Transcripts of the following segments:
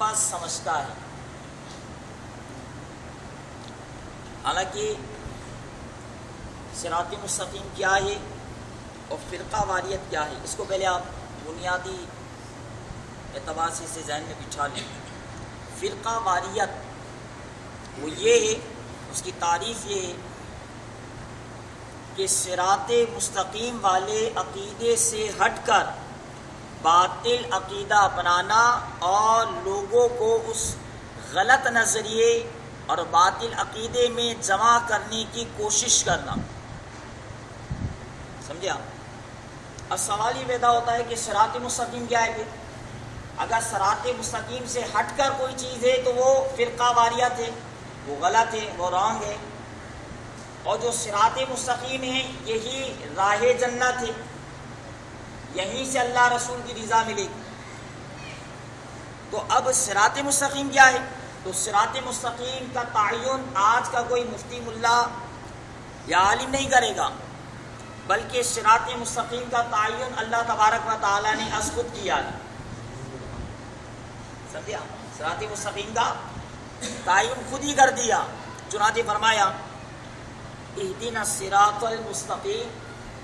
فرقہ سمجھتا ہے. حالانکہ صراط مستقیم کیا ہے اور فرقہ واریت کیا ہے، اس کو پہلے آپ بنیادی اعتبار سے اسے ذہن میں بٹھا لیں. فرقہ واریت وہ یہ ہے، اس کی تعریف یہ ہے کہ صراط مستقیم والے عقیدے سے ہٹ کر باطل عقیدہ اپنانا اور لوگوں کو اس غلط نظریے اور باطل عقیدے میں جمع کرنے کی کوشش کرنا. سمجھے آپ؟ اب سوال یہ پیدا ہوتا ہے کہ صراط مستقیم کیا ہے پھر؟ اگر صراط مستقیم سے ہٹ کر کوئی چیز ہے تو وہ فرقہ واریت ہے، وہ غلط ہے، وہ رانگ ہے. اور جو صراط مستقیم ہے یہی راہ جنت ہے، یہیں سے اللہ رسول کی رضا ملے گی. تو اب صراط مستقیم کیا ہے؟ تو صراط مستقیم کا تعین آج کا کوئی مفتی ملا یا عالم نہیں کرے گا، بلکہ صراط مستقیم کا تعین اللہ تبارک و تعالی نے از خود کیا ہے. سمجھا؟ صراط مستقیم کا تعین خود ہی کر دیا. چنانچہ فرمایا اہدنا الصراط المستقیم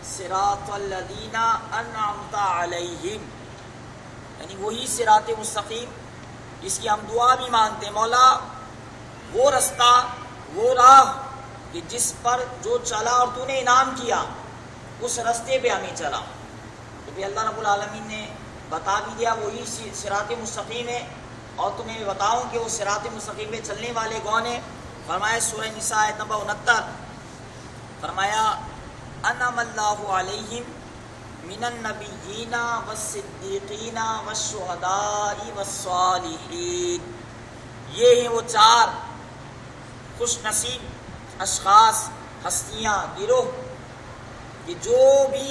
صراط الذین انعمت علیہم، یعنی وہی صراط مستقیم جس کی ہم دعا بھی مانگتے ہیں، مولا وہ رستہ، وہ راہ کہ جس پر جو چلا اور تو نے انعام کیا اس رستے پہ ہمیں چلا. تو پھر اللہ رب العالمین نے بتا بھی دیا وہی صراط مستقیم ہے. اور تمہیں میں بتاؤں کہ وہ صراط مستقیم پہ چلنے والے کون ہیں. فرمایا سورہ نساء آیت نمبر 69، فرمایا انعم اللہ علیہم من النبیین والصدیقین والشہداء والصالحین. یہ ہیں وہ چار خوش نصیب اشخاص، ہستیاں، گروہ کہ جو بھی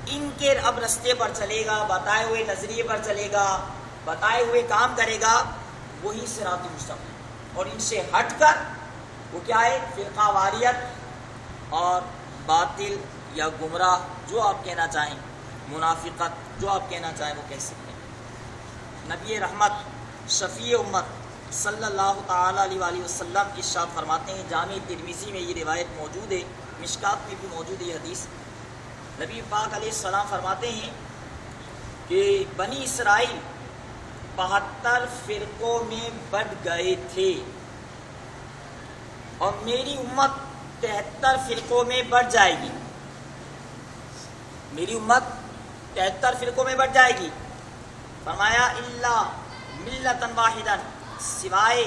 ان کے اب رستے پر چلے گا، بتائے ہوئے نظریے پر چلے گا، بتائے ہوئے کام کرے گا، وہی صراط مستقیم. اور ان سے ہٹ کر وہ کیا ہے؟ فرقہ واریت اور باطل یا گمراہ، جو آپ کہنا چاہیں، منافقت، جو آپ کہنا چاہیں وہ کہہ سکتے ہیں. نبی رحمت شفیع امت صلی اللہ تعالی علیہ وآلہ وسلم ارشاد فرماتے ہیں، جامع ترمذی میں یہ روایت موجود ہے، مشکات میں بھی موجود ہے یہ حدیث. نبی پاک علیہ السلام فرماتے ہیں کہ بنی اسرائیل 72 فرقوں میں بٹ گئے تھے اور میری امت 73 فرقوں میں بٹ جائے گی. میری امت 73 فرقوں میں بٹ جائے گی. فرمایا الا ملتا واحدا، سوائے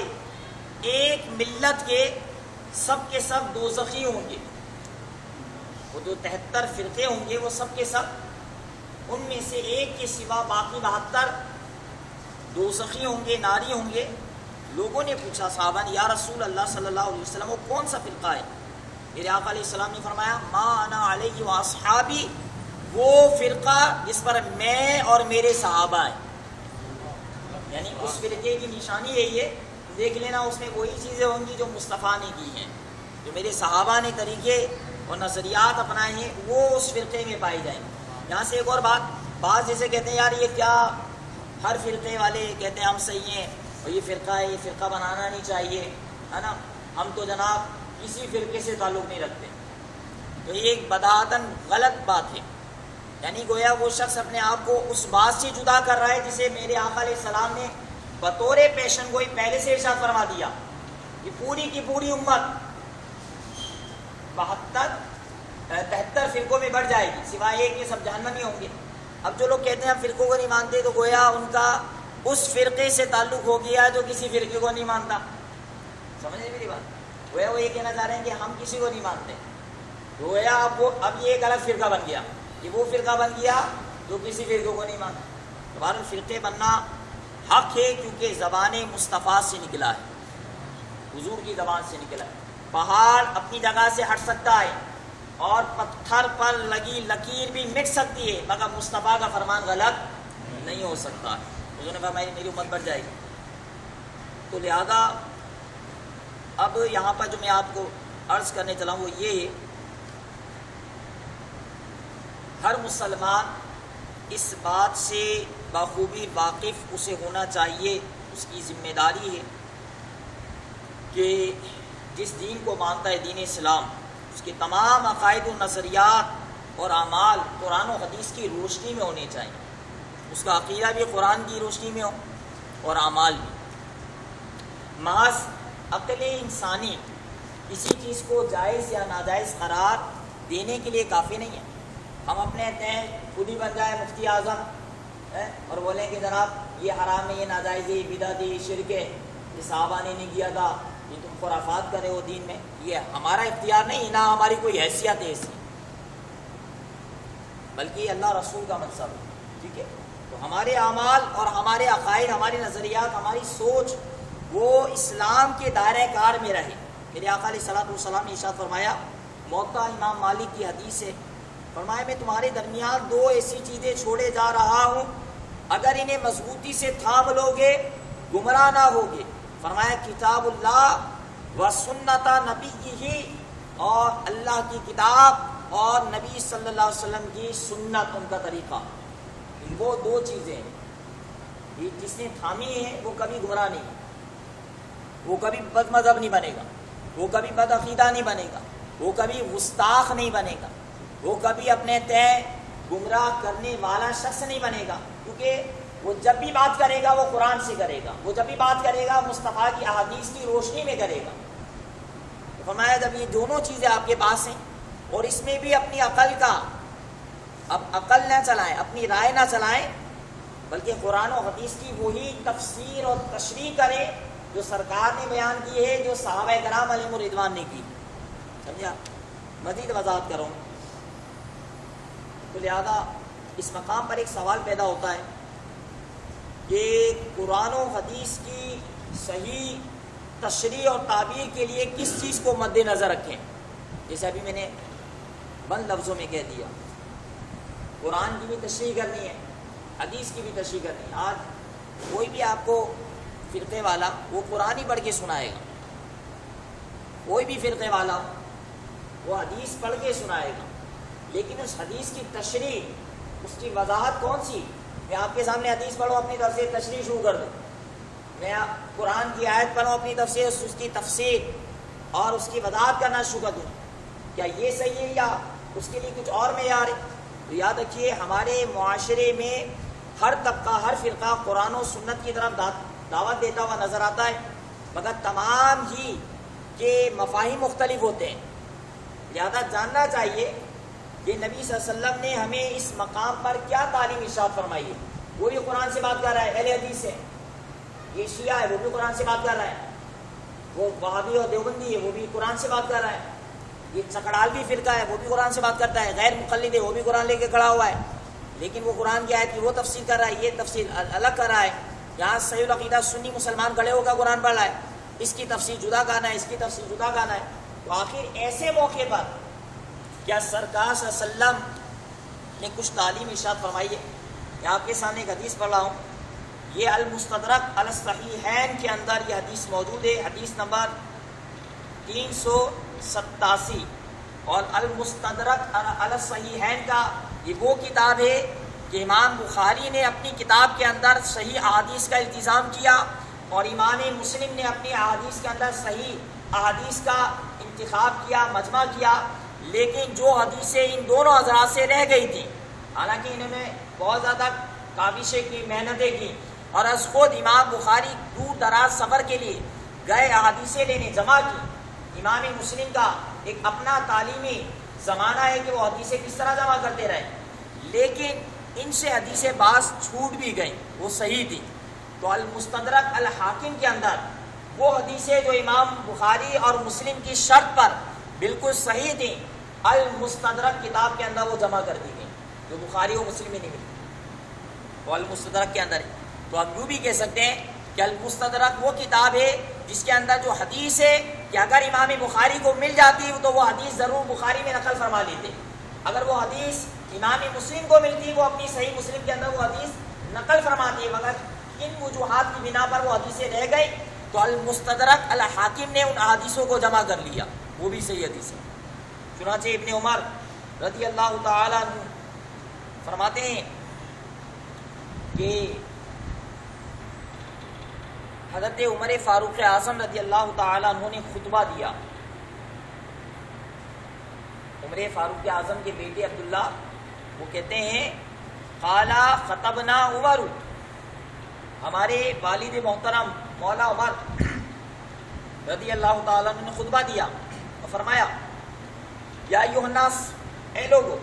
ایک ملت کے سب دوزخی ہوں گے. وہ جو 73 فرقے ہوں گے وہ سب کے سب، ان میں سے ایک کے سوا باقی 72 دوزخی ہوں گے، ناری ہوں گے. لوگوں نے پوچھا صحابہ نے، یا رسول اللہ صلی اللہ علیہ وسلم وہ کون سا فرقہ ہے؟ میرے آقا علیہ السلام نے فرمایا ما انا علیہ واصحابی، وہ فرقہ جس پر میں اور میرے صحابہ ہیں. یعنی اس فرقے کی نشانی یہی ہے، دیکھ لینا اس میں وہی چیزیں ہوں گی جو مصطفیٰ نے کی ہیں، جو میرے صحابہ نے طریقے اور نظریات اپنائے ہیں وہ اس فرقے میں پائی جائیں گے. یہاں سے ایک اور بات، بعض جیسے کہتے ہیں یار یہ کیا، ہر فرقے والے کہتے ہیں ہم صحیح ہیں اور یہ فرقہ ہے، یہ فرقہ بنانا نہیں چاہیے، ہے نا، ہم تو جناب کسی فرقے سے تعلق نہیں رکھتے. تو یہ ایک بداعتاً غلط بات ہے. یعنی گویا وہ شخص اپنے آپ کو اس بات سے جدا کر رہا ہے جسے میرے آقا علیہ السلام نے بطور پیشن گوئی پہلے سے ارشاد فرما دیا کہ پوری کی پوری امت 73 فرقوں میں بڑھ جائے گی، سوائے ایک کے سب جہنمی ہوں گے. اب جو لوگ کہتے ہیں فرقوں کو نہیں مانتے تو گویا ان کا اس فرقے سے تعلق ہو گیا جو کسی فرقے کو نہیں مانتا. سمجھے میری بات؟ گویا وہ یہ کہنا چاہ رہے ہیں کہ ہم کسی کو نہیں مانتے. گویا اب یہ ایک الگ فرقہ بن گیا، کہ وہ فرقہ بن گیا جو کسی فرقے کو نہیں مانتا. تمہارے فرقے بننا حق ہے کیونکہ زبان مصطفیٰ سے نکلا ہے، حضور کی زبان سے نکلا ہے. پہاڑ اپنی جگہ سے ہٹ سکتا ہے اور پتھر پر لگی لکیر بھی مٹ سکتی ہے، مگر مصطفیٰ کا فرمان غلط نہیں ہو سکتا. حضور نے فرمایا میری امت بڑھ جائے گی. تو لہذا اب یہاں پر جو میں آپ کو عرض کرنے چلا ہوں وہ یہ ہے، ہر مسلمان اس بات سے بخوبی واقف اسے ہونا چاہیے اس کی ذمہ داری ہے کہ جس دین کو مانتا ہے دین اسلام، اس کے تمام عقائد و نظریات اور اعمال قرآن و حدیث کی روشنی میں ہونے چاہیے، اس کا عقیدہ بھی قرآن کی روشنی میں ہو اور اعمال بھی۔ محض عقل انسانی کسی چیز کو جائز یا ناجائز قرار دینے کے لیے کافی نہیں ہے۔ ہم اپنے خود ہی بن جائیں مفتی اعظم اور بولیں کہ جناب یہ حرام ہے، یہ ناجائز ہے، یہ بدعت ہے، یہ شرک ہے، یہ صحابہ نے نہیں کیا تھا، یہ تم خرافات کرے ہو دین میں۔ یہ ہمارا اختیار نہیں، نہ ہماری کوئی حیثیت ہے ایسی، بلکہ یہ اللہ رسول کا منصب ہے، ٹھیک ہے؟ تو ہمارے اعمال اور ہمارے عقائد، ہماری نظریات، ہماری سوچ وہ اسلام کے دائرۂ کار میں رہے۔ میرے آقا علیہ الصلوۃ والسلام نے ارشاد فرمایا، موطا امام مالک کی حدیث ہے، فرمایا میں تمہارے درمیان دو ایسی چیزیں چھوڑے جا رہا ہوں، اگر انہیں مضبوطی سے تھام لو گے گمراہ نہ ہوگے۔ فرمایا کتاب اللہ و سنت نبیہ، اور اللہ کی کتاب اور نبی صلی اللہ علیہ وسلم کی سنت، ان کا طریقہ، وہ دو چیزیں یہ جس نے تھامی ہے وہ کبھی گمراہ نہیں، وہ کبھی بد مذہب نہیں بنے گا، وہ کبھی بد عقیدہ نہیں بنے گا، وہ کبھی گستاخ نہیں بنے گا، وہ کبھی اپنے گمراہ کرنے والا شخص نہیں بنے گا، کیونکہ وہ جب بھی بات کرے گا وہ قرآن سے کرے گا، وہ جب بھی بات کرے گا مصطفیٰ کی احادیث کی روشنی میں کرے گا۔ تو فرمایا جب یہ دونوں چیزیں آپ کے پاس ہیں اور اس میں بھی اپنی عقل کا، اب عقل نہ چلائیں، اپنی رائے نہ چلائیں، بلکہ قرآن و حدیث کی وہی تفسیر اور تشریح کریں جو سرکار نے بیان کی ہے، جو صحابہ کرام علیہم الرضوان نے کی۔ سمجھا؟ مزید وضاحت کروں تو لہذا اس مقام پر ایک سوال پیدا ہوتا ہے کہ قرآن و حدیث کی صحیح تشریح اور تعبیر کے لیے کس چیز کو مد نظر رکھیں؟ جیسے ابھی میں نے بند لفظوں میں کہہ دیا، قرآن کی بھی تشریح کرنی ہے، حدیث کی بھی تشریح کرنی ہے۔ آج کوئی بھی آپ کو فرقے والا وہ قرآن ہی پڑھ کے سنائے گا، کوئی بھی فرقے والا وہ حدیث پڑھ کے سنائے گا، لیکن اس حدیث کی تشریح، اس کی وضاحت کون سی؟ میں آپ کے سامنے حدیث پڑھوں، اپنی طرف سے تشریح شروع کر دوں، میں قرآن کی آیت پڑھوں، اپنی طرف سے اس کی تفسیر اور اس کی وضاحت کرنا شروع کر دوں، کیا یہ صحیح ہے یا اس کے لیے کچھ اور معیار ہے؟ تو یاد رکھیے ہمارے معاشرے میں ہر طبقہ، ہر فرقہ قرآن و سنت کی طرف دعوت دیتا ہوا نظر آتا ہے، مگر تمام ہی کے مفاہیم مختلف ہوتے ہیں۔ لہذا جاننا چاہیے کہ نبی صلی اللہ علیہ وسلم نے ہمیں اس مقام پر کیا تعلیم ارشاد فرمائی ہے۔ وہ بھی قرآن سے بات کر رہا ہے، اہل حدیث ہے، یہ شیعہ ہے وہ بھی قرآن سے بات کر رہا ہے، وہ وہابی اور دیوبندی ہے وہ بھی قرآن سے بات کر رہا ہے، یہ چکڑالوی فرقہ ہے وہ بھی قرآن سے بات کرتا ہے، غیر مقلد ہے وہ بھی قرآن لے کے کھڑا ہوا ہے، لیکن وہ قرآن کی آیت کی وہ تفسیر کر رہا ہے، یہ تفسیر الگ کر رہا ہے۔ یہاں صحیح العقیدہ سنی مسلمان کھڑے ہو کر قرآن پڑھ رہا ہے، اس کی تفسیر جدا گانا ہے، اس کی تفسیر جدا گانا ہے۔ تو آخر ایسے موقع پر کیا سرکار صلی اللہ علیہ وسلم نے کچھ تعلیم ارشاد فرمائی ہے؟ میں آپ کے سامنے ایک حدیث پڑھ رہا ہوں، یہ المستدرک علی الصحیحین کے اندر یہ حدیث موجود ہے، حدیث نمبر 387، اور المستدرک علی الصحیحین کا یہ وہ کتاب ہے کہ امام بخاری نے اپنی کتاب کے اندر صحیح احادیث کا التزام کیا، اور امام مسلم نے اپنی احادیث کے اندر صحیح احادیث کا انتخاب کیا، مجمع کیا، لیکن جو حدیثیں ان دونوں حضرات سے رہ گئی تھیں، حالانکہ انہوں نے بہت زیادہ کاوشیں کی، محنتیں کی، اور از خود امام بخاری دور دراز سفر کے لیے گئے، احادیثیں لینے جمع کی۔ امام مسلم کا ایک اپنا تعلیمی زمانہ ہے کہ وہ حدیثیں کس طرح جمع کرتے رہے، لیکن ان سے حدیثیں بعض چھوٹ بھی گئیں، وہ صحیح تھی۔ تو المستدرک الحاکم کے اندر وہ حدیثیں جو امام بخاری اور مسلم کی شرط پر بالکل صحیح تھیں، المستدرک کتاب کے اندر وہ جمع کر دی گئی، جو بخاری و مسلم میں نہیں ملی، وہ المستدرک کے اندر ہے۔ تو ہم یوں بھی کہہ سکتے ہیں کہ المستدرک وہ کتاب ہے جس کے اندر جو حدیث ہے کہ اگر امام بخاری کو مل جاتی تو وہ حدیث ضرور بخاری میں نقل فرما لیتے، اگر وہ حدیث امام مسلم کو ملتی وہ اپنی صحیح مسلم کے اندر وہ حدیث نقل فرماتی، مگر ان وجوہات کی بنا پر وہ حدیثیں رہ گئی، تو المستدرک الحاکم نے ان احادیثوں کو جمع کر لیا، وہ بھی صحیح حدیث ہے۔ چنانچہ ابن عمر رضی اللہ تعالیٰ عنہ فرماتے ہیں کہ حضرت عمر فاروق اعظم رضی اللہ تعالیٰ عنہ نے خطبہ دیا. عمر فاروق اعظم کے بیٹے عبداللہ وہ کہتے ہیں قالا خطبنا عمر، ہمارے والد محترم مولا عمر رضی اللہ تعالیٰ عنہ نے خطبہ دیا اور فرمایا یا ایھا الناس، اے لوگو،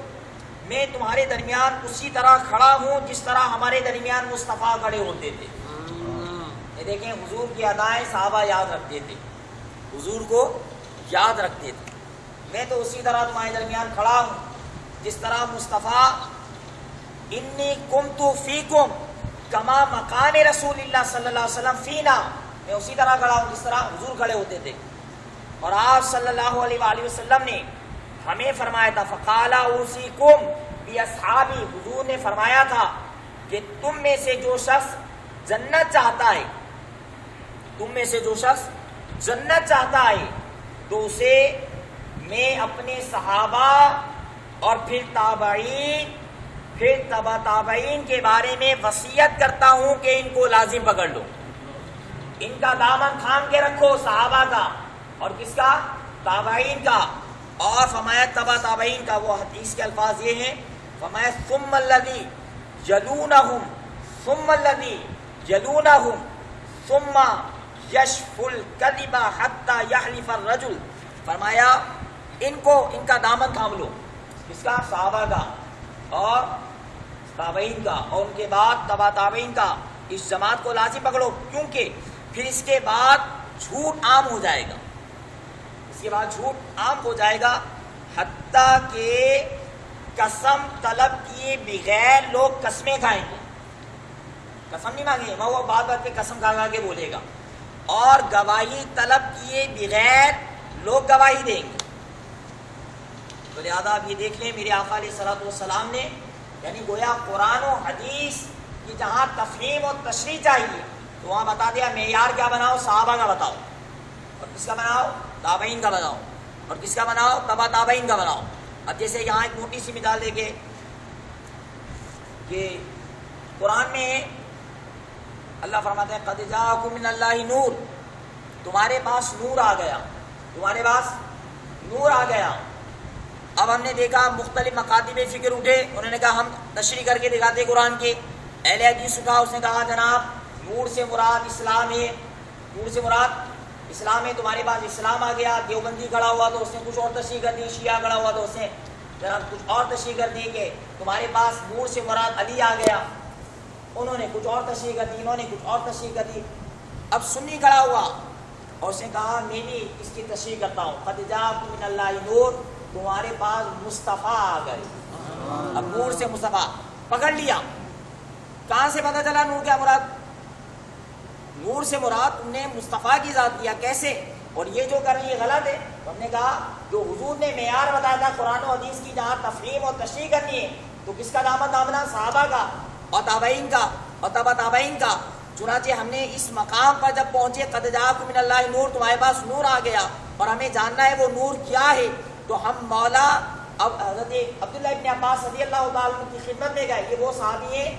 میں تمہارے درمیان اسی طرح کھڑا ہوں جس طرح ہمارے درمیان مصطفیٰ کھڑے ہوتے تھے. یہ دیکھیں حضور کی ادائیں صحابہ یاد رکھتے تھے، حضور کو یاد رکھتے تھے. میں تو اسی طرح تمہارے درمیان کھڑا ہوں جس طرح مصطفیٰ انی کنت فیکم کما مقام رسول اللہ صلی اللہ علیہ وسلم فینا، میں اسی طرح کھڑا ہوں جس طرح حضور کھڑے ہوتے تھے. اور آپ صلی اللہ علیہ وآلہ وسلم نے ہمیں فرمایا تھا فقال اوصیکم باصحابی، حضور نے فرمایا تھا کہ تم میں سے جو شخص جنت چاہتا ہے، تم میں سے جو شخص جنت چاہتا ہے تو اسے میں اپنے صحابہ اور پھر تابعین پھر تبع تابعین کے بارے میں وصیت کرتا ہوں کہ ان کو لازم پکڑ لو، ان کا دامن تھام کے رکھو، صحابہ کا اور کس کا؟ تابعین کا. اور فرمایا تبع تابعین کا. وہ حدیث کے الفاظ یہ ہیں، فرمایا ثم الذی یلونہم ثم الذی یلونہم ثم یشف الکذب حتی یحلف الرجل. فرمایا ان کا دامن تھام لو، کس کا؟ صحابہ کا اور تابعین کا، اور ان کے بعد تبع تابعین کا. اس جماعت کو لازم پکڑو کیونکہ پھر اس کے بعد جھوٹ عام ہو جائے گا، اس کے بعد جھوٹ عام ہو جائے گا، حتیٰ کہ قسم طلب کیے بغیر لوگ قسمیں کھائیں گے. قسم نہیں مانگیں گے، وہ بات بات پہ قسم کھا کے بولے گا. اور گواہی طلب کیے بغیر لوگ گواہی دیں گے. تو لہٰذا آپ یہ دیکھ لیں میرے آقا علیہ الصلوۃ والسلام نے یعنی گویا قرآن و حدیث کی جہاں تفہیم اور تشریح چاہیے تو وہاں بتا دیا معیار کیا بناؤ؟ صحابہ کا بتاؤ. اور کس کا بناؤ؟ تابعین کا بناؤ. اور کس کا بناؤ؟ تبع تابعین کا بناؤ. اب جیسے یہاں ایک موٹی سی مثال دے کے کہ قرآن میں اللہ فرماتے ہیں قد جاءکم من اللہ نور، تمہارے پاس نور آ گیا، تمہارے پاس نور آ گیا. اب ہم نے دیکھا مختلف مکاتب فکر اٹھے، انہوں نے کہا ہم تشریح کر کے دکھاتے قرآن کی. اہل حدیث اٹھا، اس نے کہا جناب نور سے مراد اسلام ہے، نور سے مراد اسلام ہے، تمہارے پاس اسلام آ گیا. دیوبندی کھڑا ہوا تو اس نے کچھ اور تشریح کر دی، شیعہ کھڑا ہوا تو اس نے جناب کچھ اور تشریح کر دی کہ تمہارے پاس نور سے مراد علی آ گیا. انہوں نے کچھ اور تشریح کر دی، انہوں نے کچھ اور تشریح کر دی. اب سنی کھڑا ہوا اور اس نے کہا میں بھی اس کی تشریح کرتا ہوں. قد جاءکم من اللہ نور، تمہارے پاس مصطفیٰ آ گئے. اب نور سے مصطفیٰ پکڑ لیا. کہاں سے پتہ چلا نور کیا مراد؟ نور سے مراد تم نے مصطفیٰ کی ذات دیا. کیسے؟ اور یہ جو کر رہی ہے غلط ہے. تو ہم نے کہا جو حضور نے معیار بتایا تھا قرآن و حدیث کی جہاں تفہیم اور تشریح کرنی ہے تو کس کا دامن تھامنا؟ صحابہ کا اور تابعین کا اور تبع تابعین کا. چنانچہ ہم نے اس مقام پر جب پہنچے قد جاءکم من اللہ نور، تمہارے پاس نور آ گیا اور ہمیں جاننا ہے وہ نور کیا ہے، تو ہم مولا اب حضرت عبداللہ ابن عباس رضی اللہ تعالیٰ عنہ کی خدمت میں گئے. یہ وہ صحابی ہیں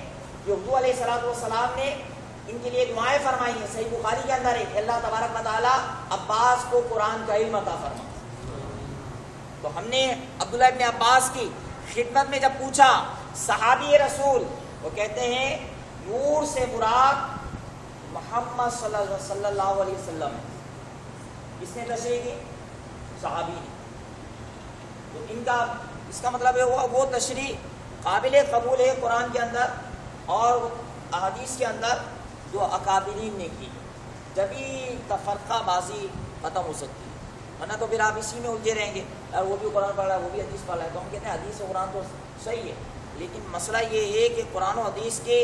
جو حضور علیہ الصلوۃ والسلام نے ان کے لیے دعائیں فرمائی ہیں. صحیح بخاری کے اندر ہے کہ اللہ تبارک و تعالیٰ عباس کو قرآن کا علم عطا فرما. تو ہم نے عبداللہ ابن عباس کی خدمت میں جب پوچھا صحابی رسول، وہ کہتے ہیں نور سے مراد محمد صلی اللہ علیہ وسلم. کس نے تشریح کی؟ صحابی نے. تو ان کا اس کا مطلب ہے وہ تشریح قابل قبول ہے قرآن کے اندر اور احادیث کے اندر جو اکابرین نے کی. جبھی تفرقہ بازی ختم ہو سکتی ہے، ورنہ تو پھر آپ اسی میں الجھے رہیں گے اور وہ بھی قرآن پڑھ رہا ہے وہ بھی حدیث پڑھ رہا ہے. تو ہم کہتے ہیں حدیث و قرآن تو صحیح ہے، لیکن مسئلہ یہ ہے کہ قرآن و حدیث کے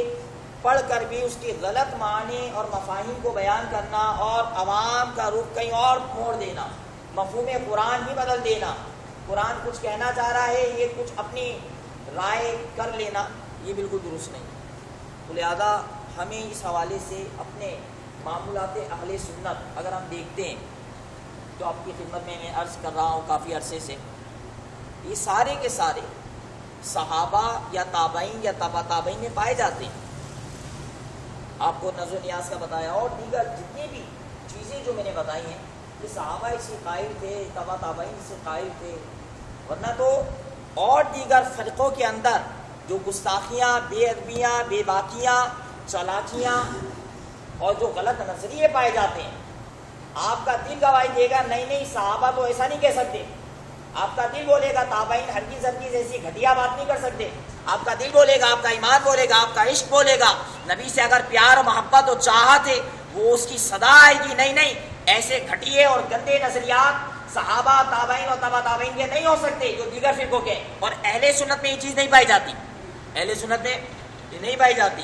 پڑھ کر بھی اس کے غلط معنی اور مفاہیم کو بیان کرنا اور عوام کا رخ کہیں اور موڑ دینا، مفہوم قرآن ہی بدل دینا، قرآن کچھ کہنا چاہ رہا ہے یہ کچھ اپنی رائے کر لینا، یہ بالکل درست نہیں. تو لہذا ہمیں اس حوالے سے اپنے معمولات اہل سنت اگر ہم دیکھتے ہیں تو آپ کی خدمت میں عرض کر رہا ہوں کافی عرصے سے، یہ سارے کے سارے صحابہ یا تابعین یا تبع تابعین میں پائے جاتے ہیں. آپ کو نظر و نیاز کا بتایا، اور دیگر جتنی بھی چیزیں جو میں نے بتائی ہیں یہ صحابہ اس سے قائل تھے، تبع تابعین سے قائل تھے، ورنہ تو اور دیگر فرقوں کے اندر جو گستاخیاں، بے ادبیاں، بے باکیاں، چالاکیاں اور جو غلط نظریے پائے جاتے ہیں، آپ کا دل گواہی دے گا نہیں صحابہ تو ایسا نہیں کہہ سکتے، آپ کا دل بولے گا تابعین ہرگز ایسی گھٹیا بات نہیں کر سکتے، آپ کا دل بولے گا، آپ کا ایمان بولے گا، آپ کا عشق بولے گا، نبی سے اگر پیار و محبت و چاہت ہے وہ اس کی صدا آئے گی، نہیں ایسے گھٹیے اور گندے نظریات صحابہ، تابعین اور تبع تابعین کے نہیں ہو سکتے جو دیگر فرقوں کے، اور اہل سنت میں یہ چیز نہیں پائی جاتی، اہل سنت میں یہ نہیں پائی جاتی۔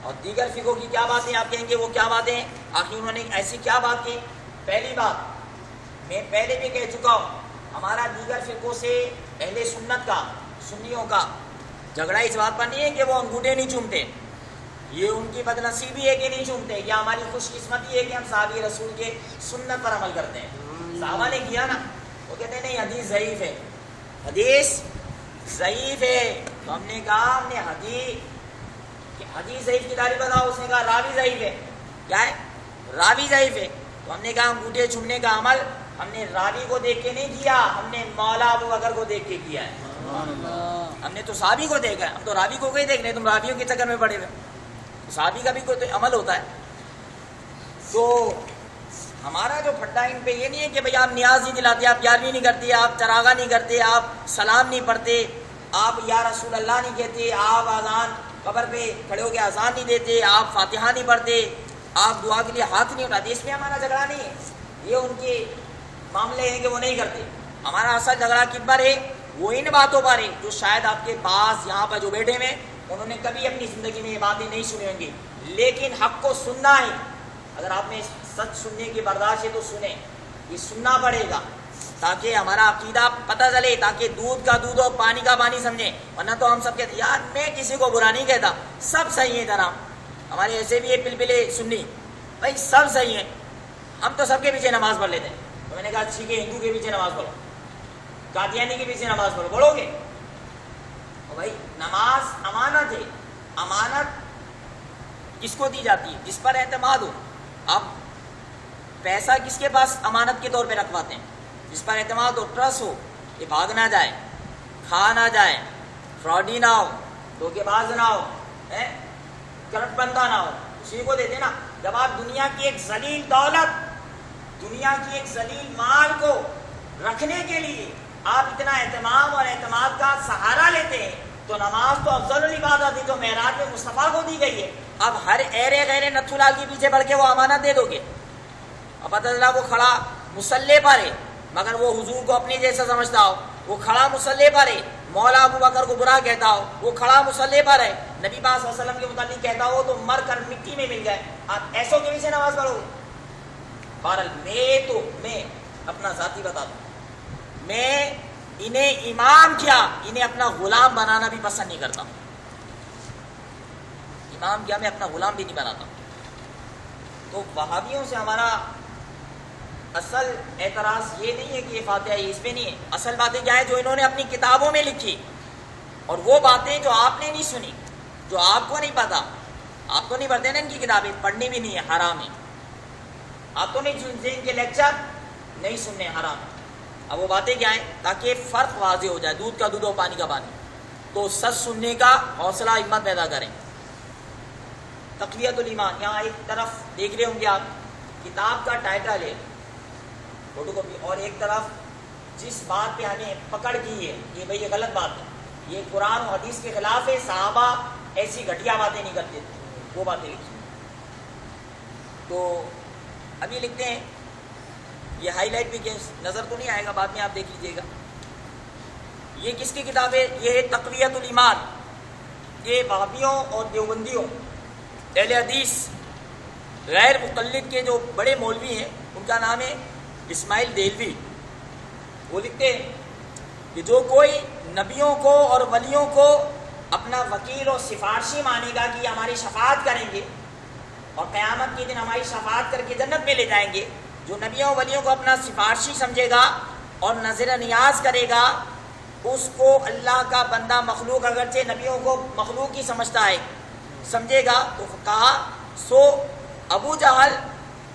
اور دیگر فرقوں کی کیا باتیں آپ کہیں گے، وہ کیا باتیں ہیں، آخر انہوں نے ایسی کیا بات کی؟ پہلی بات میں پہلے بھی کہہ چکا ہوں، ہمارا دیگر فرقوں سے اہل سنت کا، سنیوں کا جھگڑا اس بات پر نہیں ہے کہ وہ انگوٹھے نہیں چومتے، یہ ان کی بد نصیبی ہے کہ نہیں چومتے، یا ہماری خوش قسمتی ہے کہ ہم صحابی رسول کے سنت پر عمل کرتے ہیں۔ صحابہ نے کیا نا، وہ کہتے ہیں نہیں حدیث ضعیف ہے، حدیث ضعیف ہے، تو ہم نے کہا ہم نے حدیث ضعیف کی تعریف بتاؤ، اس نے کہا راوی ضعیف ہے، کیا ہے؟ راوی ضعیف ہے، تو ہم نے کہا انگوٹھے چومنے کا عمل ہم نے راوی کو دیکھ کے نہیں کیا، ہم نے مولا ابو بکر کو دیکھ کے کیا ہے، ہم نے تو صحابی کو دیکھا ہے، ہم تو راوی کو کوئی دیکھ رہے، تم راویوں کے چکر میں پڑے ہوئے، صحابی کا بھی کوئی تو عمل ہوتا ہے۔ تو ہمارا جو پھٹا ان پہ یہ نہیں ہے کہ بھئی آپ نیاز نہیں دلاتے، آپ گیارہویں نہیں کرتے، آپ چراغا نہیں کرتے، آپ سلام نہیں پڑھتے، آپ یا رسول اللہ نہیں کہتے، آپ اذان قبر پہ کھڑے ہو کے اذان نہیں دیتے، آپ فاتحہ نہیں پڑھتے، آپ دعا کے لیے ہاتھ نہیں اٹھاتے، اس میں ہمارا جھگڑا نہیں ہے، یہ ان کے معاملے ہیں کہ وہ نہیں کرتے۔ ہمارا اصل جھگڑا کن پر ہے؟ وہ ان باتوں پر ہے جو شاید آپ کے پاس یہاں پر جو بیٹھے ہوئے انہوں نے کبھی اپنی زندگی میں یہ باتیں نہیں سنی ہوں گی، لیکن حق کو سننا ہے، اگر آپ نے سچ سننے کی برداشت ہے تو سنیں، یہ سننا پڑے گا تاکہ ہمارا عقیدہ پتہ چلے، تاکہ دودھ کا دودھ اور پانی کا پانی سمجھیں، ورنہ تو ہم سب کہتے ہیں یار میں کسی کو برا نہیں کہتا، سب صحیح ہے جناب، ہمارے ایسے بھی ہے پلپلے سنی، بھائی سب صحیح ہے، ہم تو سب کے پیچھے نماز پڑھ لیتے ہیں، تو میں نے کہا ٹھیک ہے ہندو کے پیچھے نماز پڑھو، قادیانی کے پیچھے نماز پڑھو گے؟ بھائی نماز امانت ہے، امانت کس کو دی جاتی ہے؟ جس پر اعتماد ہو۔ اب پیسہ کس کے پاس امانت کے طور پہ رکھواتے ہیں؟ جس پر اعتماد ہو، ٹرسٹ ہو، یہ بھاگ نہ جائے، کھا نہ جائے، فراڈی نہ ہو، دھوکے باز نہ ہو، کرپٹ بندہ نہ ہو، اسی کو دیتے نا۔ جب آپ دنیا کی ایک ذلیل دولت، دنیا کی ایک ذلیل مال کو رکھنے کے لیے آپ اتنا اہتمام اور اعتماد کا سہارا لیتے ہیں، تو نماز تو افضل العبادت ہے جو معراج میں مصطفیٰ کو دی گئی ہے، اب ہر ایرے غیر نتھو لال کے پیچھے بڑھ کے وہ امانت دے دو گے؟ اب پتہ چلا وہ کھڑا مصلی پر ہے مگر وہ حضور کو اپنی جیسا سمجھتا ہو، وہ کھڑا مصلی پر ہے مولا ابو بکر کو برا کہتا ہو، وہ کھڑا مصلی پر ہے نبی پاک صلی اللہ علیہ وسلم کے متعلق کہتا ہو تو مر کر مٹی میں مل گئے، آپ ایسوں کے پیچھے نماز پڑھو گے؟ بہرحال میں اپنا ذاتی بتا دوں، میں انہیں امام کیا انہیں اپنا غلام بنانا بھی پسند نہیں کرتا، امام کیا میں اپنا غلام بھی نہیں بناتا۔ تو وہابیوں سے ہمارا اصل اعتراض یہ نہیں ہے کہ یہ فاتحہ ہے، اس پہ نہیں ہے، اصل باتیں کیا ہے جو انہوں نے اپنی کتابوں میں لکھی، اور وہ باتیں جو آپ نے نہیں سنی، جو آپ کو نہیں پتا، آپ تو نہیں پڑھتے نا ان کی کتابیں، پڑھنی بھی نہیں ہے، حرام ہے، آپ تو نہیں سنتے ان کے لیکچر، نہیں سننے، حرام ہے۔ اب وہ باتیں کیا ہیں تاکہ فرق واضح ہو جائے، دودھ کا دودھ اور پانی کا پانی، تو سچ سننے کا حوصلہ ہمت پیدا کریں۔ تقویت الایمان، یہاں ایک طرف دیکھ رہے ہوں گے آپ کتاب کا ٹائٹل ہے فوٹو کاپی، اور ایک طرف جس بات پہ ہمیں پکڑ کی ہے کہ بھئی یہ غلط بات ہے، یہ قرآن و حدیث کے خلاف ہے، صحابہ ایسی گھٹیا باتیں نہیں کرتے تھے، وہ باتیں لکھی۔ تو ابھی لکھتے ہیں، یہ ہائی لائٹ بھی نظر تو نہیں آئے گا، بعد میں آپ دیکھ لیجیے گا۔ یہ کس کی کتاب ہے؟ یہ ہے تقویت الایمان، یہ وہابیوں اور دیوبندیوں، اہل حدیث غیر مقلد کے جو بڑے مولوی ہیں، ان کا نام ہے اسماعیل دہلوی۔ وہ لکھتے ہیں کہ جو کوئی نبیوں کو اور ولیوں کو اپنا وکیل اور سفارشی مانے گا کہ یہ ہماری شفاعت کریں گے اور قیامت کے دن ہماری شفاعت کر کے جنت میں لے جائیں گے، جو نبیوں ولیوں کو اپنا سفارشی سمجھے گا اور نظر نیاز کرے گا، اس کو اللہ کا بندہ مخلوق اگرچہ نبیوں کو مخلوق ہی سمجھتا ہے سمجھے گا، تو کہا سو ابو جہل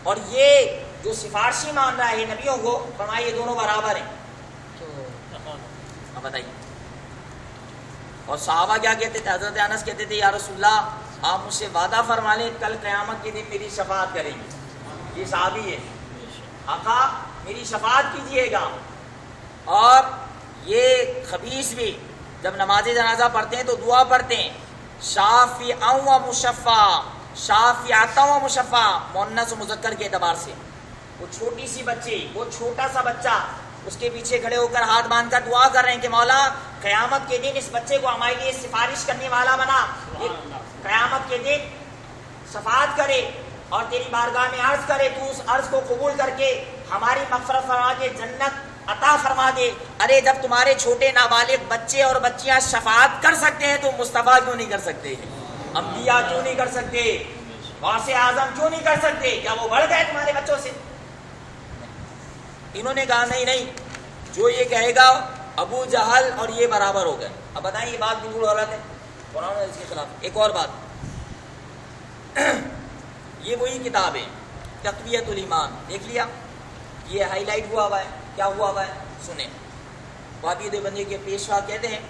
اور یہ جو سفارشی مان رہا ہے نبیوں کو، فرمائے یہ دونوں برابر ہیں. اب بتائیے. اور صحابہ کیا کہتے تھے؟ حضرت انس کہتے تھے یا رسول اللہ آپ مجھ سے وعدہ فرما لیں کل قیامت کے دن میری شفاعت کریں گے. یہ صحابی ہے. آقا میری شفاعت کیجئے گا. اور یہ خبیث بھی جب نماز جنازہ پڑھتے ہیں تو دعا پڑھتے ہیں شافعا و مشفع، شافعتا و مشفع، مؤنث و مذکر کے اعتبار سے. وہ چھوٹی سی بچی، وہ چھوٹا سا بچہ اس کے پیچھے کھڑے ہو کر ہاتھ باندھ کر دعا کر رہے ہیں کہ مولا قیامت کے دن اس بچے کو ہمارے لیے سفارش کرنے والا بنا، قیامت کے دن شفاعت کرے اور تیری بارگاہ میں عرض کرے، تو اس عرض کو قبول کر کے ہماری مغفرت فرما دے، جنت عطا فرما دے. ارے جب تمہارے چھوٹے نابالغ بچے اور بچیاں شفاعت کر سکتے ہیں تو مصطفیٰ کیوں نہیں کر سکتے؟ انبیاء کیوں نہیں کر سکتے؟ غوث اعظم کیوں نہیں کر سکتے؟ کیا وہ بڑھ گئے تمہارے بچوں سے؟ انہوں نے کہا نہیں نہیں، جو یہ کہے گا ابو جہل اور یہ برابر ہو گئے. اب بتائیں یہ بات بالکل غلط ہے، قرآن اس کے خلاف. ایک اور بات، یہ وہی کتاب ہے تقویۃ الایمان، دیکھ لیا یہ ہائی لائٹ ہوا ہوا ہے. کیا ہوا ہوا ہے سنیں. وہابی دیوبندی کے پیشوا کہتے ہیں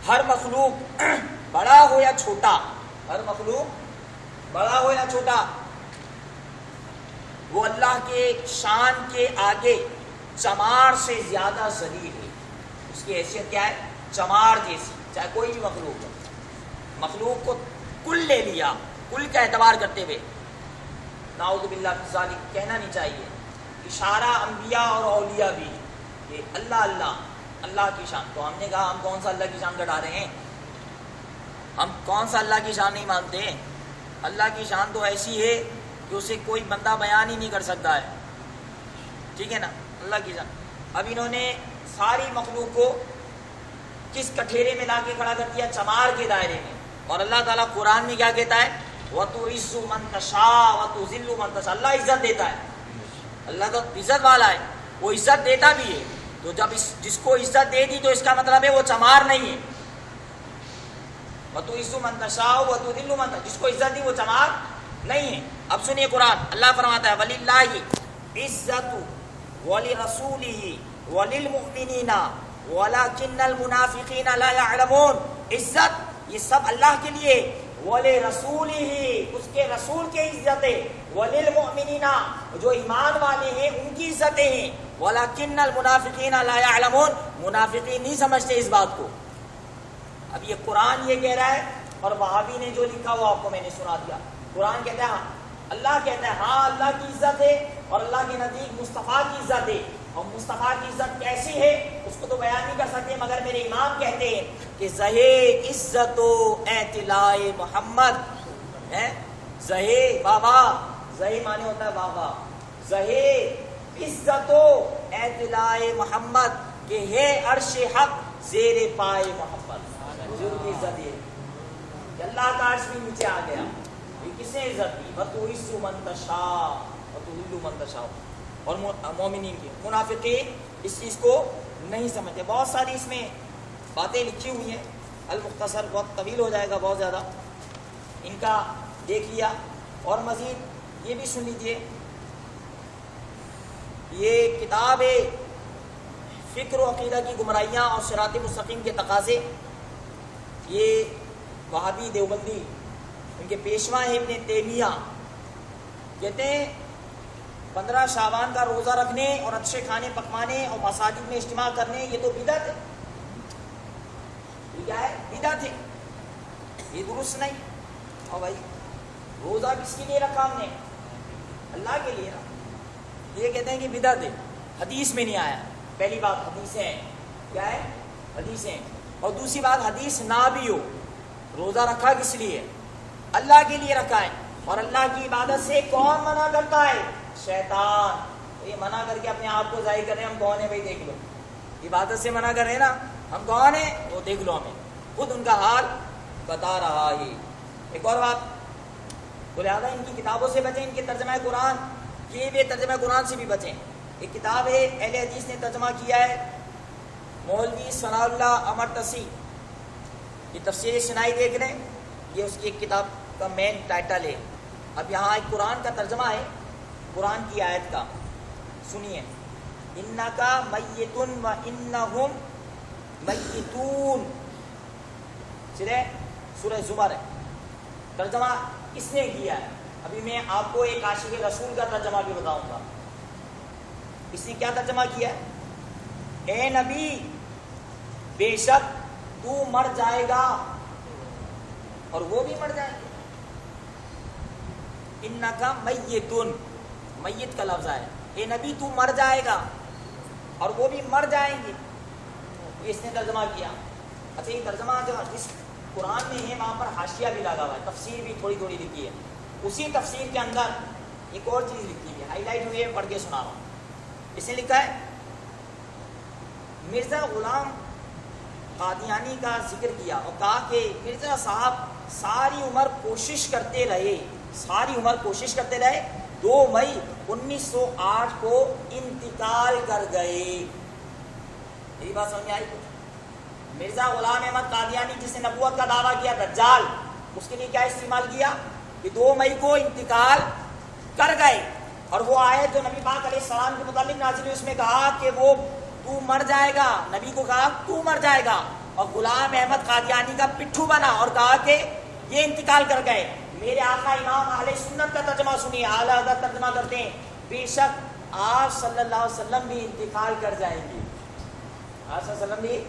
ہر مخلوق بڑا ہو یا چھوٹا، ہر مخلوق بڑا ہو یا چھوٹا، وہ اللہ کے شان کے آگے چمار سے زیادہ ذلیل ہے. اس کی حیثیت کیا ہے؟ چمار جیسی. چاہے کوئی بھی مخلوق ہو، مخلوق کو کل لے لیا، کل کا اعتبار کرتے ہوئے نعوذ باللہ من ذالک کہنا نہیں چاہیے. اشارہ انبیاء اور اولیاء بھی کہ اللہ اللہ اللہ کی شان. تو ہم نے کہا ہم کون سا اللہ کی شان گھٹا رہے ہیں؟ ہم کون سا اللہ کی شان نہیں مانتے ہیں؟ اللہ کی شان تو ایسی ہے کہ اسے کوئی بندہ بیان ہی نہیں کر سکتا ہے. ٹھیک ہے نا؟ اللہ کی شان. اب انہوں نے ساری مخلوق کو کس کٹھیرے میں لا کے کھڑا کر دیا؟ چمار کے دائرے میں. اور اللہ تعالیٰ قرآن میں کیا کہتا ہے؟ وَتُعِزُّ مَن تَشَاءُ وَتُذِلُّ مَن تَشَاءُ. اللہ عزت دیتا ہے، اللہ تو عزت والا ہے، وہ عزت دیتا بھی ہے. تو جب جس کو عزت دے دی تو اس کا مطلب ہے وہ چمار نہیں ہے. وَتُعِزُّ مَن تَشَاءُ وَتُذِلُّ مَن تَشَاءُ، جس کو عزت دی وہ چمار نہیں ہے. اب سنیے قرآن، اللہ فرماتا ہے وَلِلَّهِ عِزَّتُ وَلِرَسُولِهِ وَلِلْمُؤْمِنِينَ وَلَكِنَّ الْمُنَافِقِينَ لَا يَعْلَمُونَ. عزت یہ سب اللہ کے لیے، وَلِرَسُولِهِ اس کے رسول کی عزت ہے، وَلِلْمُؤْمِنِينَ جو ایمان والے ہیں ان کی عزتیں ہیں، وَلَكِنَّ الْمُنَافِقِينَ لَا يَعْلَمُونَ منافقین نہیں سمجھتے اس بات کو. اب یہ قرآن یہ کہہ رہا ہے اور وہابی نے جو لکھا وہ آپ کو میں نے سنا دیا. قرآن کہتا ہے ہاں، اللہ کہتا ہے ہاں اللہ کی عزت ہے اور اللہ کے نزدیک مصطفیٰ کی عزت ہے. اور مصطفیٰ کی عزت کیسی ہے اس کو تو بیان نہیں کر سکتے، مگر میرے امام کہتے ہیں کہ زہے عزت و اعتلاء محمد ہے. زہے بابا، زہے مانے ہوتا ہے بابا، زہے عزت و اعتلاء محمد کہ ہے عرش حق زیر پائے محمد. حضور کی عزت یہ کہ اللہ کا عرش بھی نیچے آ گیا. یہ کس نے عزت دی؟ وَتُعِزُّ مَن تَشَاءُ وَتُذِلُّ مَن تَشَاءُ. اور مومنین کی. منافقین اس چیز کو نہیں سمجھتے. بہت ساری اس میں باتیں لکھی ہوئی ہیں، المختصر بہت طویل ہو جائے گا بہت زیادہ، ان کا دیکھ لیا. اور مزید یہ بھی سن لیجئے، یہ کتاب ہے فکر و عقیدہ کی گمراہیاں اور صراط مستقیم کے تقاضے. یہ وہابی دیوبندی ان کے پیشوا ہیں ابن تیمیہ، کہتے ہیں 15 شعبان کا روزہ رکھنے اور اچھے کھانے پکوانے اور مساجد میں اجتماع کرنے یہ تو بدعت ہے. یہ کیا ہے؟ بدعت ہے، یہ درست نہیں. اور بھائی روزہ کس کے لیے رکھا ہم نے؟ اللہ کے لیے. یہ کہتے ہیں کہ بدعت ہے، حدیث میں نہیں آیا. پہلی بات حدیثیں کیا ہے؟ حدیثیں. اور دوسری بات حدیث نہ بھی ہو، روزہ رکھا کس لیے؟ اللہ کے لیے رکھا ہے. اور اللہ کی عبادت سے کون منع کرتا ہے؟ شیطان. یہ منع کر کے اپنے آپ کو ظاہر کر رہے ہیں ہم کون ہیں بھائی دیکھ لو. عبادت سے منع کر رہے ہیں نا، ہم کون ہیں وہ دیکھ لو. ہمیں خود ان کا حال بتا رہا ہے. ایک اور بات، تو لہٰذا ان کی کتابوں سے بچیں، ان کے ترجمہ قرآن یہ بھی ترجمہ قرآن سے بھی بچیں. ایک کتاب ہے اہل حدیث نے ترجمہ کیا ہے، مولوی ثناء اللہ امرتسی، یہ تفسیر سنائی دیکھ لیں، یہ اس کی ایک کتاب کا مین ٹائٹل ہے. اب یہاں ایک قرآن کا ترجمہ ہے قرآن کی آیت کا، سنیے. انکا میتن و انہم میتون، چلے سورہ زمر ہے. ترجمہ کس نے کیا ہے؟ ابھی میں آپ کو ایک عاشق رسول کا ترجمہ بھی بتاؤں گا. اس نے کیا ترجمہ کیا ہے؟ اے نبی بے شک تو مر جائے گا اور وہ بھی مر جائیں گے. انکا میتن، میت کا لفظ ہے. اے نبی تو مر جائے گا اور وہ بھی مر جائیں گے. اس نے ترجمہ کیا. اچھا یہ ترجمہ جو جس قرآن میں ہے وہاں پر حاشیہ بھی لگا ہوا ہے، تفسیر بھی تھوڑی تھوڑی لکھی ہے. اسی تفسیر کے اندر ایک اور چیز لکھی ہے، ہائی لائٹ ہوئی ہے، پڑھ کے سنا رہا ہوں. اس نے لکھا ہے مرزا غلام قادیانی کا ذکر کیا اور کہا کہ مرزا صاحب ساری عمر کوشش کرتے رہے 2 مئی 1908 کو انتقال کر گئے. میری بات سمجھ میں آئی؟ مرزا غلام احمد قادیانی جس نے نبوت کا دعویٰ کیا دجال، اس کے لیے کیا استعمال کیا کہ 2 مئی کو انتقال کر گئے. اور وہ آیت جو نبی پاک علیہ السلام کے متعلق نازل ہوئی اس میں کہا کہ وہ تو مر جائے گا، نبی کو کہا تو مر جائے گا، اور غلام احمد قادیانی کا پٹھو بنا اور کہا کہ یہ انتقال کر گئے. میرے آقا امام اہل سنت کا ترجمہ سنیے، اعلیٰ حضرت ترجمہ کرتے ہیں بے شک آپ صلی اللہ علیہ وسلم بھی انتقال کر جائیں گے، آپ صلی اللہ علیہ وسلم بھی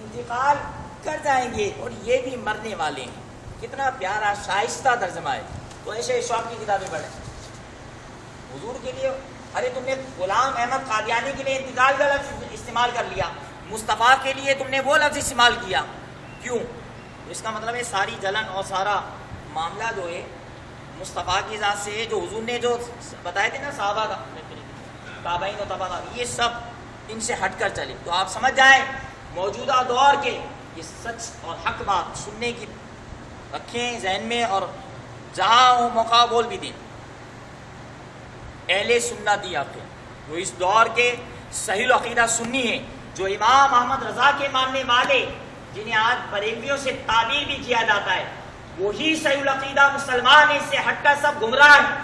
انتقال کر جائیں گے اور یہ بھی مرنے والے ہیں. کتنا پیارا شائستہ ترجمہ ہے. تو ایسے شوق کی کتابیں پڑھیں. حضور کے لیے، ارے تم نے غلام احمد قادیانی کے لیے انتقال کا لفظ استعمال کر لیا، مصطفیٰ کے لیے تم نے وہ لفظ استعمال کیا کیوں؟ اس کا مطلب ہے ساری جلن اور سارا معاملہ جو ہے مصطفیٰ کی ذات سے ہے، جو حضور نے جو بتائے تھے نا صحابہ کا تابعین و تبع، یہ سب ان سے ہٹ کر چلے. تو آپ سمجھ جائیں موجودہ دور کے یہ سچ اور حق بات سننے کی رکھیں ذہن میں، اور جہاں ہو موقع بول بھی دیں. اہل سنت آپ کے جو اس دور کے صحیح العقیدہ سنی ہیں، جو امام احمد رضا کے ماننے والے جنہیں آج بریلویوں سے تعبیر بھی کیا جاتا ہے، وہی صحیح العقیدہ مسلمان اس سے ہٹ کر سب گمراہ ہیں،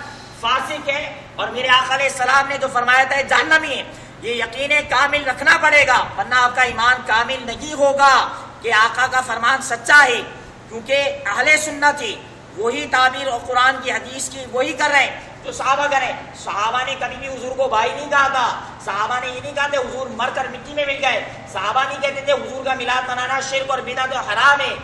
فاسق ہے. اور میرے آقا علیہ السلام نے جو فرمایا تھا جہنمی ہے. یہ یقین کامل رکھنا پڑے گا ورنہ آپ کا ایمان کامل نہیں ہوگا کہ آقا کا فرمان سچا ہے. کیونکہ اہل سنت ہی وہی تعبیر اور قرآن کی حدیث کی وہی کر رہے ہیں جو صحابہ کریں. صحابہ نے کبھی بھی حضور کو بھائی نہیں کہا تھا. صحابہ نے یہ نہیں کہا تھے حضور مر کر مٹی میں مل گئے. صحابہ نہیں کہتے تھے حضور کا میلاد منانا شرک اور بدعت حرام ہے،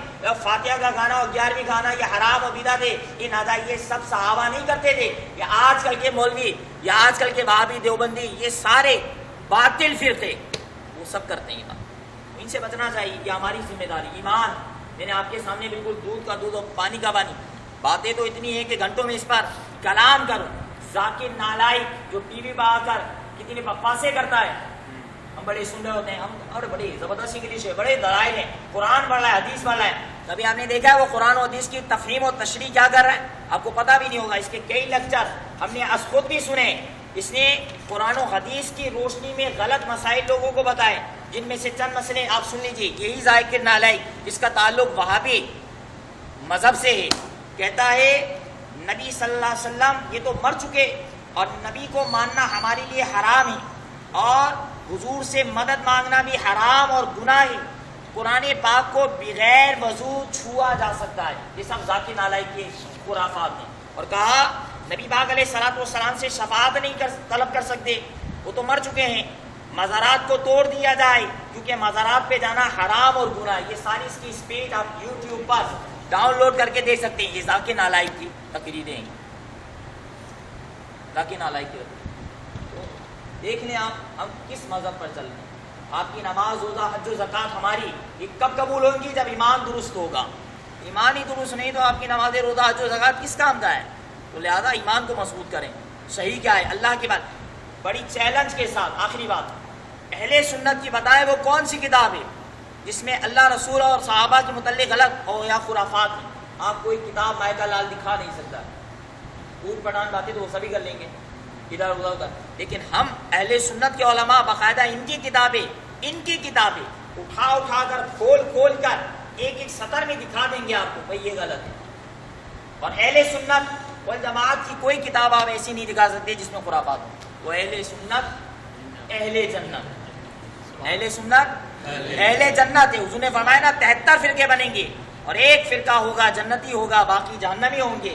فاتحہ کا گانا اور 11ویں گانا یہ حرام اور بدعت ہے، یہ نادا. یہ سب صحابہ نہیں کرتے تھے. یہ آج کل کے مولوی یا آج کل کے وہابی دیوبندی یہ سارے باطل فرقے وہ سب کرتے ہیں. ان سے بچنا چاہیے، یہ ہماری ذمہ داری. ایمان میں نے آپ کے سامنے بالکل دودھ کا دودھ اور پانی کا پانی. باتیں تو اتنی ہیں کہ گھنٹوں میں اس پر کلام کروں. ذاکر نالائق جو ٹی وی پہ آ کر کتنی بکواسیں کرتا ہے، ہم بڑے سن رہے ہوتے ہیں، ہم اور بڑی زبردست انگلش ہے، بڑے دلائل ہیں، قرآن پڑھ رہا ہے، حدیث پڑھ رہا ہے. کبھی آپ نے دیکھا ہے وہ قرآن و حدیث کی تفہیم و تشریح کیا کر رہا ہے؟ آپ کو پتہ بھی نہیں ہوگا. اس کے کئی لیکچر ہم نے از خود بھی سنے. اس نے قرآن و حدیث کی روشنی میں غلط مسائل لوگوں کو بتائے، جن میں سے چند مسئلے آپ سن لیجیے. یہی ذاکر نالائق اس کا تعلق وہابی مذہب سے ہے. کہتا ہے نبی صلی اللہ علیہ وسلم یہ تو مر چکے اور نبی کو ماننا ہمارے لیے حرام ہے، اور حضور سے مدد مانگنا بھی حرام اور گناہ ہے. قرآن پاک کو بغیر وضو چھوا جا سکتا ہے. یہ سب ذاکر نالائق کے خرافات ہیں. اور کہا نبی پاک علیہ الصلوۃ والسلام سے شفاعت نہیں طلب کر سکتے، وہ تو مر چکے ہیں. مزارات کو توڑ دیا جائے کیونکہ مزارات پہ جانا حرام اور گناہ. یہ ساری اس کی اسپیچ آپ یوٹیوب پر ڈاؤن لوڈ کر کے دیکھ سکتے ہیں. یہ ذاکر نالائق کی تقریریں ہیں، ذاکر نالائق کی. تو دیکھ لیں آپ ہم کس مذہب پر چل رہے ہیں. آپ کی نماز روزہ حج و زکوٰۃ ہماری یہ کب قبول ہوں گی؟ جب ایمان درست ہوگا. ایمان ہی درست نہیں تو آپ کی نماز روزہ حج و زکوٰۃ کس کام کا ہے؟ تو لہذا ایمان کو مضبوط کریں. صحیح کیا ہے اللہ کی بات. بڑی چیلنج کے ساتھ آخری بات، اہل سنت کی بتائے وہ کون سی کتاب ہے جس میں اللہ رسول اور صحابہ کے متعلق غلط ہو یا خرافات ہیں؟ آپ کوئی کتاب مائکہ لال دکھا نہیں سکتا. پوٹ پٹھان باتیں تو وہ سبھی کر لیں گے ادھر ادھر، لیکن ہم اہل سنت کے علماء باقاعدہ ان کی کتابیں اٹھا کر کھول کر ایک ایک سطر میں دکھا دیں گے آپ کو بھائی یہ غلط ہے. اور اہل سنت والجماعت کی کوئی کتاب آپ ایسی نہیں دکھا سکتے جس میں خرافات ہوں. وہ اہل سنت اہل جنت، اہل سنت اہل جنت ہے. حضور نے فرمایا نا 73 فرقے بنیں گے اور ایک فرقہ ہوگا جنتی ہوگا، باقی جہنمی ہوں گے.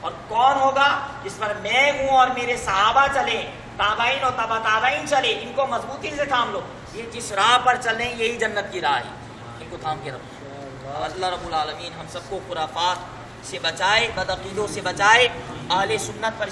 اور کون ہوگا؟ جس پر میں ہوں اور میرے صحابہ چلے، تابعین اور تبع تابعین چلے. ان کو مضبوطی سے تھام لو، یہ جس راہ پر چلیں یہی جنت کی راہ ہے، ان کو تھام کے رکھو. اللہ رب العالمین ہم سب کو خرافات سے بچائے، بدعقیدوں سے بچائے، اہل سنت پر